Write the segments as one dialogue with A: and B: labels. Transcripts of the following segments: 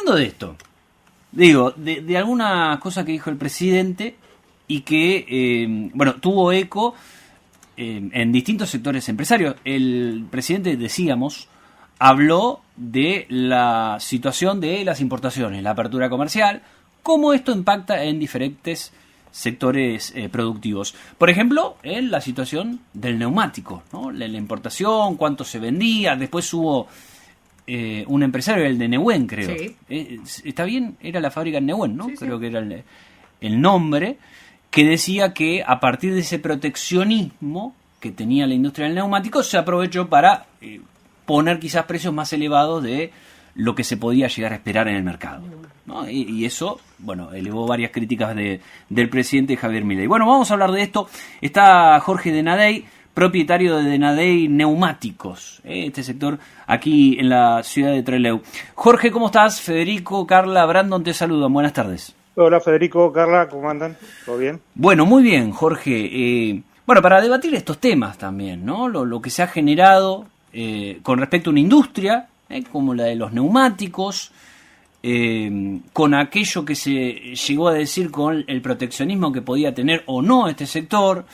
A: hablando de esto, digo, de alguna cosa que dijo el presidente y que, tuvo eco en distintos sectores empresarios. El presidente, decíamos, habló de la situación de las importaciones, la apertura comercial, cómo esto impacta en diferentes sectores productivos. Por ejemplo, en la situación del neumático, ¿no? La importación, cuánto se vendía. Después hubo un empresario, el de Nehuen, creo.
B: Sí.
A: ¿Está bien? Era la fábrica en Nehuen, ¿no?
B: Sí,
A: Creo
B: sí.
A: que era el nombre, que decía que a partir de ese proteccionismo que tenía la industria del neumático, se aprovechó para poner quizás precios más elevados de lo que se podía llegar a esperar en el mercado, ¿no? Y eso, elevó varias críticas del presidente Javier Milei. Bueno, vamos a hablar de esto. Está Jorge Denadey, propietario de Denadey Neumáticos, este sector aquí en la ciudad de Trelew. Jorge, ¿cómo estás? Federico, Carla, Brandon te saludan. Buenas tardes.
C: Hola Federico, Carla, ¿cómo andan? ¿Todo bien?
A: Bueno, muy bien, Jorge. Para debatir estos temas también, ¿no? Lo que se ha generado con respecto a una industria como la de los neumáticos, con aquello que se llegó a decir con el proteccionismo que podía tener o no este sector.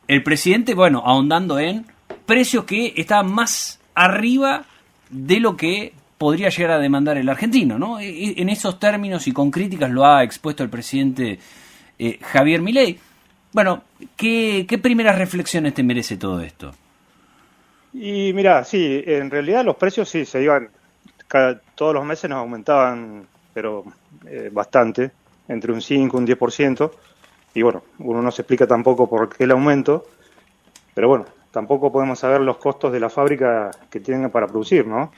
A: El presidente, ahondando en precios que estaban más arriba de lo que podría llegar a demandar el argentino, ¿no? En esos términos y con críticas lo ha expuesto el presidente Javier Milei. ¿Qué primeras reflexiones te merece todo esto?
C: Y mira, sí, en realidad los precios sí se iban, todos los meses nos aumentaban, pero bastante, entre un 5 y un 10%, y uno no se explica tampoco por qué el aumento, pero tampoco podemos saber los costos de la fábrica que tienen para producir, ¿no?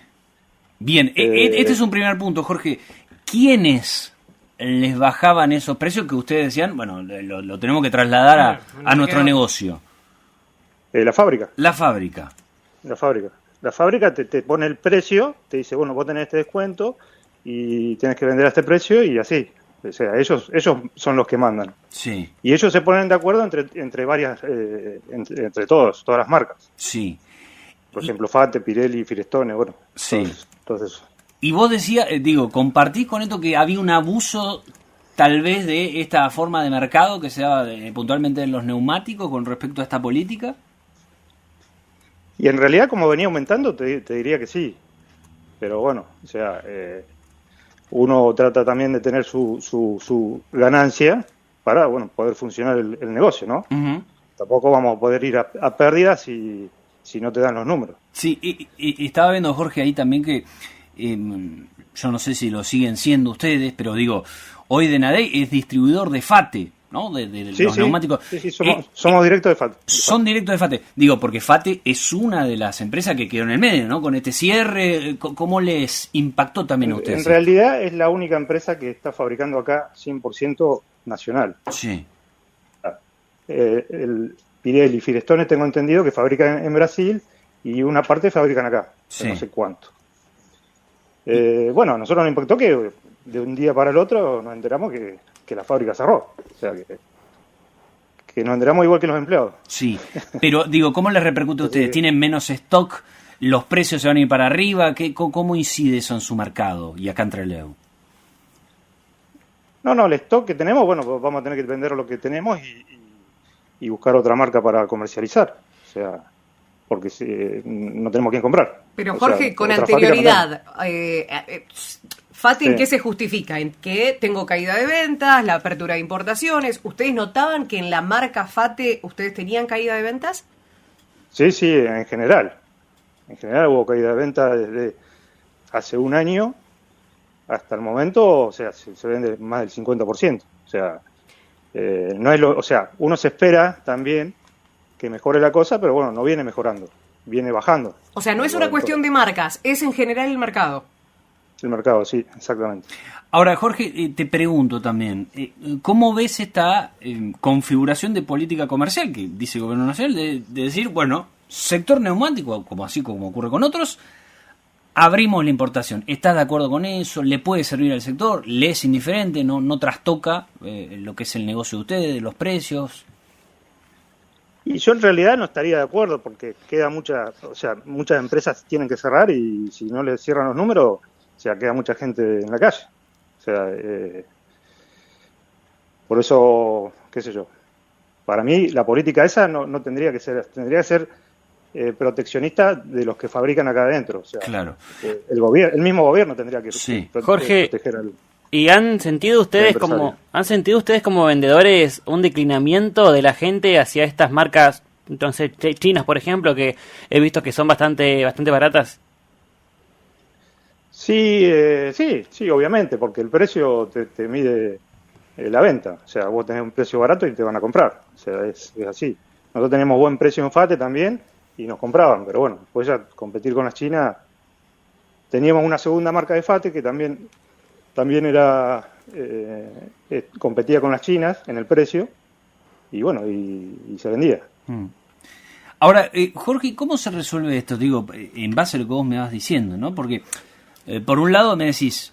A: Bien, este es un primer punto, Jorge. ¿Quiénes les bajaban esos precios que ustedes decían, lo tenemos que trasladar a nuestro negocio?
C: La fábrica.
A: La fábrica.
C: La fábrica te pone el precio, te dice, vos tenés este descuento y tienes que vender a este precio y así. O sea, ellos son los que mandan.
A: Sí.
C: Y ellos se ponen de acuerdo entre varias, entre todas las marcas.
A: Sí.
C: Por ejemplo, Fate, Pirelli, Firestone,
A: sí.
C: Todo eso.
A: Y vos decías, compartís con esto que había un abuso tal vez de esta forma de mercado que se daba puntualmente en los neumáticos con respecto a esta política.
C: Y en realidad, como venía aumentando, te diría que sí. Pero uno trata también de tener su ganancia para, poder funcionar el negocio, ¿no?
A: Uh-huh.
C: Tampoco vamos a poder ir a pérdidas si no te dan los números.
A: Sí, y estaba viendo, Jorge, ahí también que, yo no sé si lo siguen siendo ustedes, pero hoy Denadey es distribuidor de Fate, ¿no? De los neumáticos.
C: Sí, somos directos de Fate.
A: Son directos de Fate. Porque Fate es una de las empresas que quedó en el medio, ¿no? Con este cierre, ¿cómo les impactó también a ustedes?
C: En realidad es la única empresa que está fabricando acá 100% nacional.
A: Sí.
C: El Pirelli y Firestone tengo entendido que fabrican en Brasil y una parte fabrican acá,
A: sí.
C: No sé cuánto. A nosotros nos impactó que de un día para el otro nos enteramos que la fábrica cerró. O sea, que nos enteramos igual que los empleados.
A: Sí, pero ¿cómo les repercute a ustedes? ¿Tienen menos stock? ¿Los precios se van a ir para arriba? ¿Cómo incide eso en su mercado y acá en Trelew?
C: No, el stock que tenemos, pues vamos a tener que vender lo que tenemos y buscar otra marca para comercializar. O sea, porque no tenemos quién comprar.
B: Pero Jorge, con anterioridad, ¿Fate en qué se justifica? ¿En que tengo caída de ventas, la apertura de importaciones? ¿Ustedes notaban que en la marca Fate ustedes tenían caída de ventas?
C: Sí, en general. En general hubo caída de ventas desde hace un año hasta el momento, o sea, se vende más del 50%. O sea, no es uno se espera también que mejore la cosa, pero no viene mejorando, viene bajando.
B: O sea, no es una cuestión de marcas, es en general el mercado.
C: El mercado, sí, exactamente.
A: Ahora, Jorge, te pregunto también, ¿cómo ves esta configuración de política comercial que dice el Gobierno Nacional de decir, sector neumático, así como ocurre con otros, abrimos la importación? ¿Estás de acuerdo con eso? ¿Le puede servir al sector? ¿Le es indiferente? ¿No trastoca lo que es el negocio de ustedes, los precios?
C: Y yo en realidad no estaría de acuerdo porque queda muchas empresas tienen que cerrar y si no les cierran los números, O sea, queda mucha gente en la calle. O sea, por eso, qué sé yo, para mí la política esa no tendría que ser proteccionista de los que fabrican acá adentro. O sea,
A: claro.
C: El mismo gobierno tendría que
D: Jorge,
C: proteger al...
D: ¿Y han sentido ustedes como vendedores un declinamiento de la gente hacia estas marcas, entonces chinas, por ejemplo, que he visto que son bastante baratas?
C: Sí, obviamente, porque el precio te mide la venta. O sea, vos tenés un precio barato y te van a comprar. O sea, es así. Nosotros teníamos buen precio en FATE también y nos compraban, pero bueno, después ya competir con las chinas. Teníamos una segunda marca de FATE que también era competía con las chinas en el precio y bueno, y se vendía.
A: Ahora, Jorge, ¿cómo se resuelve esto? Digo, en base a lo que vos me vas diciendo, ¿no? Porque por un lado me decís,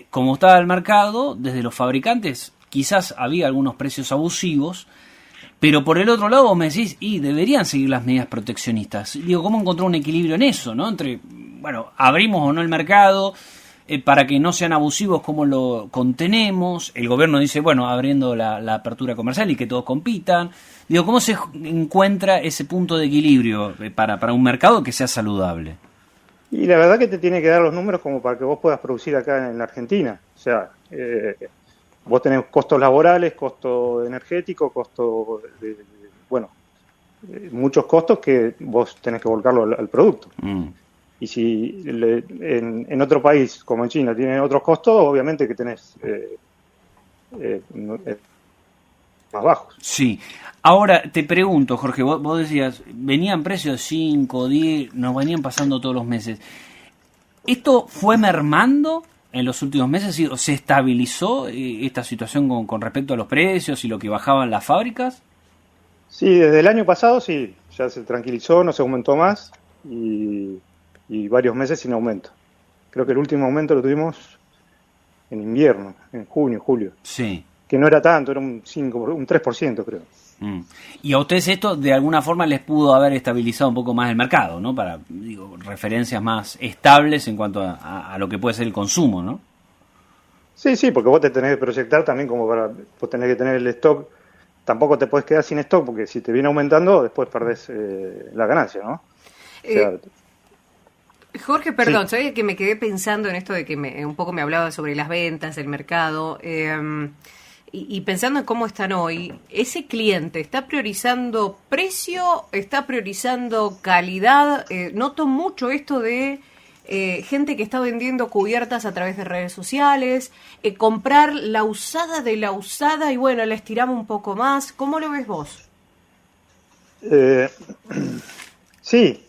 A: como estaba el mercado, desde los fabricantes quizás había algunos precios abusivos, pero por el otro lado vos me decís, y deberían seguir las medidas proteccionistas. Digo, ¿cómo encontrar un equilibrio en eso, no? Entre, bueno, abrimos o no el mercado, para que no sean abusivos, ¿cómo lo contenemos? El gobierno dice, bueno, abriendo la apertura comercial y que todos compitan. Digo, ¿cómo se encuentra ese punto de equilibrio para un mercado que sea saludable?
C: Y la verdad que te tiene que dar los números como para que vos puedas producir acá en la Argentina. O sea, vos tenés costos laborales, costo energético, costo muchos costos que vos tenés que volcarlo al producto. Y si en otro país, como en China, tienen otros costos, obviamente que tenés más bajos.
A: Sí. Ahora, te pregunto, Jorge, vos decías, venían precios 5, 10, nos venían pasando todos los meses. ¿Esto fue mermando en los últimos meses? ¿O se estabilizó esta situación con respecto a los precios y lo que bajaban las fábricas?
C: Sí, desde el año pasado sí, ya se tranquilizó, no se aumentó más y varios meses sin aumento. Creo que el último aumento lo tuvimos en invierno, en junio, julio.
A: Sí.
C: Que no era tanto, era un 3%, creo.
A: Y a ustedes esto de alguna forma les pudo haber estabilizado un poco más el mercado, ¿no? Para, referencias más estables en cuanto a lo que puede ser el consumo, ¿no?
C: Sí, porque vos te tenés que proyectar también como vos tenés que tener el stock. Tampoco te podés quedar sin stock porque si te viene aumentando después perdés la ganancia, ¿no? O sea,
B: Jorge, perdón, ¿sabes que me quedé pensando en esto de que un poco me hablaba sobre las ventas, el mercado, y pensando en cómo están hoy? ¿Ese cliente está priorizando precio, está priorizando calidad? Noto mucho esto de gente que está vendiendo cubiertas a través de redes sociales, comprar la usada de la usada y bueno, la estiramos un poco más. ¿Cómo lo ves vos?
C: Sí.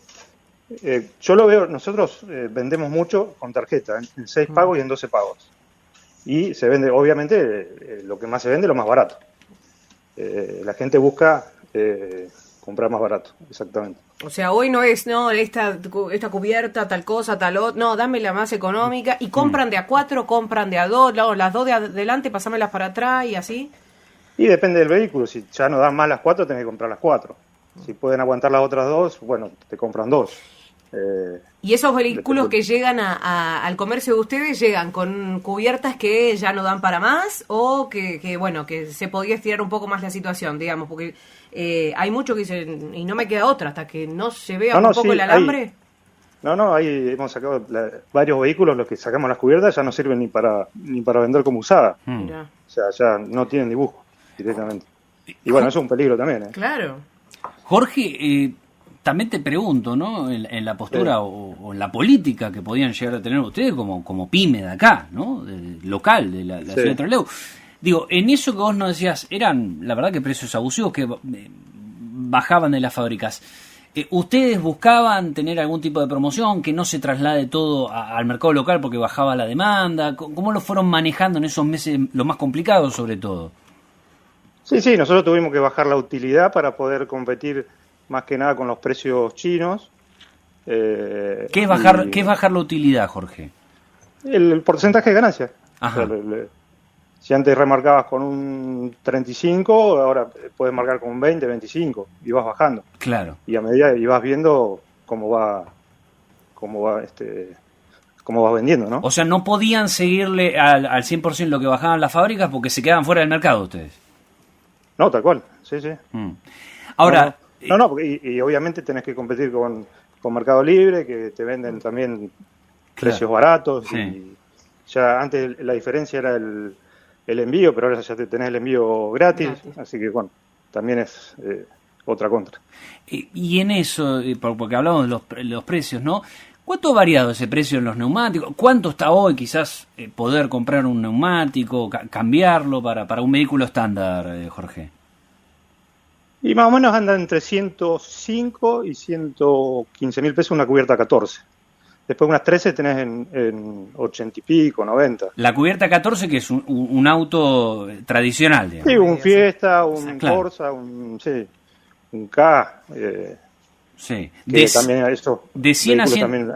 C: Yo lo veo, nosotros vendemos mucho con tarjeta, en 6 pagos y en 12 pagos. Y se vende, obviamente, lo que más se vende, lo más barato. La gente busca comprar más barato, exactamente.
B: O sea, hoy no es, esta cubierta, tal cosa, tal otra, no, dame la más económica. Y compran de a 4, compran de a 2, las 2 de adelante, pasámelas para atrás y así.
C: Y depende del vehículo, si ya no dan más las 4, tenés que comprar las 4. Si pueden aguantar las otras 2, bueno, te compran 2.
B: ¿Y esos vehículos que llegan al comercio de ustedes llegan con cubiertas que ya no dan para más o que se podía estirar un poco más la situación, digamos? Porque hay muchos que dicen, y no me queda otra, hasta que no se vea un poco el alambre.
C: Ahí hemos sacado varios vehículos, los que sacamos las cubiertas ya no sirven ni para vender como usada. O sea, ya no tienen dibujo directamente. Y bueno, eso es un peligro también.
B: Claro.
A: Jorge, también te pregunto, ¿no? En la postura o en la política que podían llegar a tener ustedes como pyme de acá, ¿no? Local, de la ciudad de Trelew. Digo, en eso que vos nos decías, eran, la verdad, que precios abusivos que bajaban de las fábricas. ¿Ustedes buscaban tener algún tipo de promoción que no se traslade todo al mercado local porque bajaba la demanda? ¿Cómo lo fueron manejando en esos meses, los más complicados sobre todo?
C: Sí, nosotros tuvimos que bajar la utilidad para poder competir más que nada con los precios chinos.
A: ¿Qué es bajar la utilidad, Jorge?
C: El porcentaje de ganancia.
A: Ajá.
C: O sea, si antes remarcabas con un 35, ahora puedes marcar con un 20, 25 y vas bajando.
A: Claro.
C: Y a medida y vas viendo cómo va cómo vas vendiendo, ¿no?
A: O sea, no podían seguirle al 100% lo que bajaban las fábricas porque se quedaban fuera del mercado ustedes.
C: No, tal cual, sí.
A: Ahora...
C: No, porque, y obviamente tenés que competir con Mercado Libre, que te venden también precios baratos.
A: Sí.
C: Y ya antes la diferencia era el envío, pero ahora ya tenés el envío gratis. Así que, bueno, también es otra contra.
A: Y en eso, porque hablamos de los precios, ¿no? ¿Cuánto ha variado ese precio en los neumáticos? ¿Cuánto está hoy quizás poder comprar un neumático, cambiarlo para un vehículo estándar, Jorge?
C: Y más o menos anda entre 105 y 115 mil pesos una cubierta 14. Después unas 13 tenés en 80 y pico, 90.
A: La cubierta 14 que es un auto tradicional, digamos.
C: Sí, un Fiesta, un
A: claro.
C: Corsa, un K.
A: Sí.
C: También eso,
A: de 100 a 100,
C: también,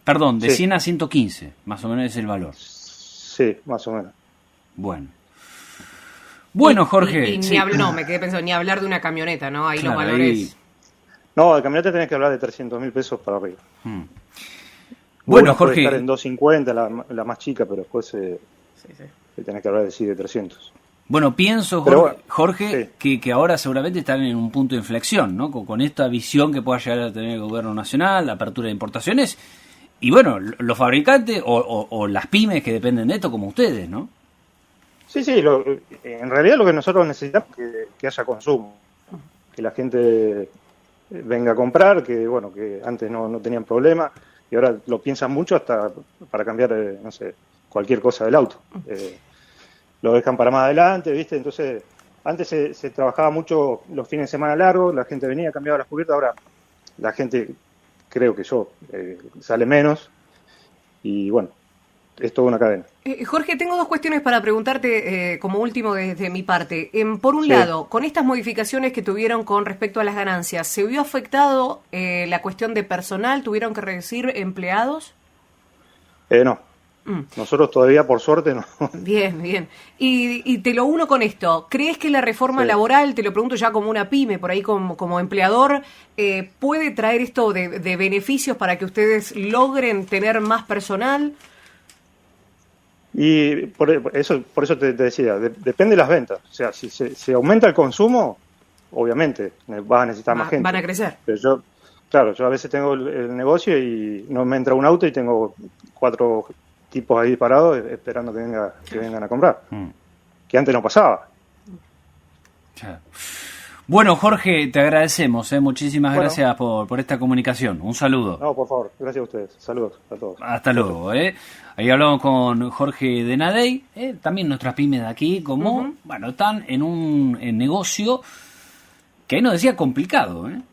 A: perdón, de
C: sí.
A: 100 a 115, más o menos es el valor.
C: Sí, más o menos.
A: Bueno, Jorge.
B: Y
A: sí.
B: no, me quedé pensando, ni hablar de una camioneta, ¿no? Ahí
A: Claro,
B: los valores...
C: No, de camioneta tenés que hablar de 300 mil pesos para arriba.
A: Bueno,
C: puede
A: Jorge.
C: estar en 250, la más chica, pero después tenés que hablar de 300.
A: Bueno, pienso, Jorge, que ahora seguramente están en un punto de inflexión, ¿no? Con esta visión que pueda llegar a tener el gobierno nacional, la apertura de importaciones, y bueno, los fabricantes o las pymes que dependen de esto, como ustedes, ¿no?
C: Sí, en realidad lo que nosotros necesitamos es que haya consumo, que la gente venga a comprar, que bueno, que antes no tenían problema, y ahora lo piensan mucho hasta para cambiar, no sé, cualquier cosa del auto. Lo dejan para más adelante, ¿viste? Entonces, antes se trabajaba mucho los fines de semana largos, la gente venía, cambiaba las cubiertas, ahora la gente, creo que sale menos, y bueno, es toda una cadena.
B: Jorge, tengo dos cuestiones para preguntarte como último desde mi parte. Por un lado, con estas modificaciones que tuvieron con respecto a las ganancias, ¿se vio afectado la cuestión de personal? ¿Tuvieron que reducir empleados?
C: No. Nosotros todavía, por suerte, no.
B: Bien. Y te lo uno con esto. ¿Crees que la reforma laboral, te lo pregunto ya como una pyme, por ahí como empleador, puede traer esto de beneficios para que ustedes logren tener más personal?
C: Y por eso te decía, depende de las ventas. O sea, si se aumenta el consumo, obviamente vas a necesitar más gente.
B: Van a crecer.
C: Pero yo a veces tengo el negocio y no me entra un auto y tengo 4 tipos ahí parados esperando que vengan a comprar. Que antes no pasaba.
A: Bueno, Jorge, te agradecemos, muchísimas gracias por esta comunicación. Un saludo.
C: No, por favor, gracias a ustedes. Saludos a todos.
A: Hasta luego. Ahí hablamos con Jorge Denadey, también nuestras pymes de aquí, como, bueno, están en un negocio que ahí nos decía complicado,